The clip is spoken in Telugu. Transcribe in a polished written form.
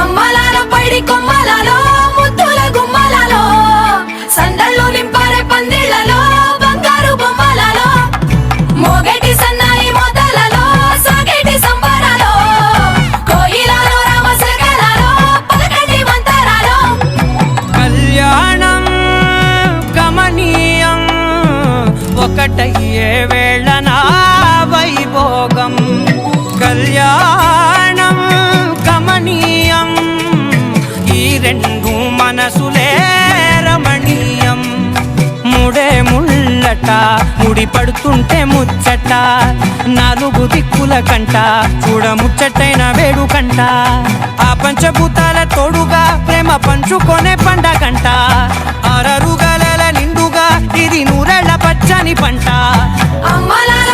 అమ్మలాల పైడి కొమ్మలలో ముద్దుల గుమ్మలలో సందళ్ళు నింపారే పందిళ్లలో బంగారు బొమ్మలలో మోగేటి సన్నాయి మోతలలో సాగేటి సంబరాలో కోయిలలో రామశకలలో పలకండి మంతరాలో కళ్యాణం గమనీయం ఒకటయ్యే వేళ నా వైభోగం కళ్యాణం గమనీయం ఈ రెండు మనసులే రమణీయం ముడే ముళ్ళట ముడి పడుతుంటే ముచ్చట నాలుగు దిక్కుల కంట చూడ ముచ్చటైన వేడుకంట ఆ పంచభూతాల తోడుగా ప్రేమ పంచుకొనే పండగంట ఆరరుగల నిండుగా ఇది నూరెళ్ళ పచ్చని పంట అమ్మలాల